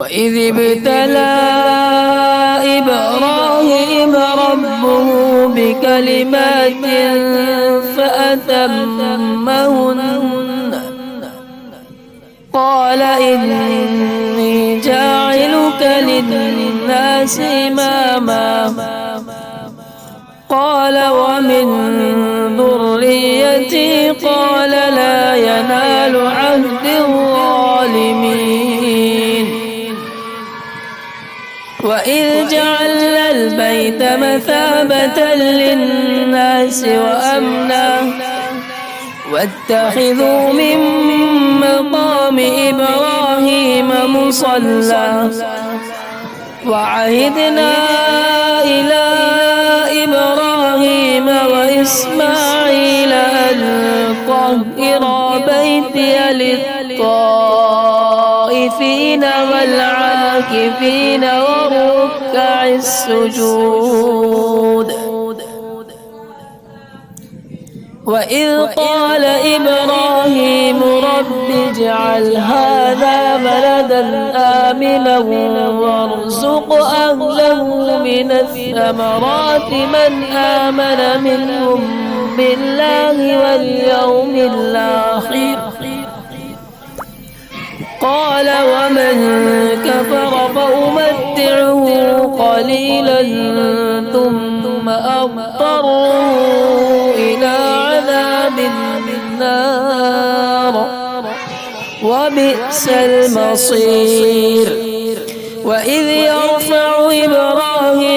وإذ ابتلى إبراهيم ربه بكلمات فأتمهن قال إني جاعلك للناس إماما قال ومن ذريتي قال لا ينال عهد الظالمين وإذ جعلنا البيت مثابة للناس وأمنا واتخذوا من مقام إبراهيم مصلى وعهدنا إلى إبراهيم وإسماعيل أن طهرا بيتي للطائفين والعاكفين وركع السجود وإذ قال إبراهيم رب اجعل هذا بلدا آمنا وارزق أهله من الثمرات من آمن منهم بالله واليوم الآخر قال ومن كفر فأمتعه قليلا ثم أضطره إلى عذاب النار وبئس المصير وإذ يرفع إبراهيم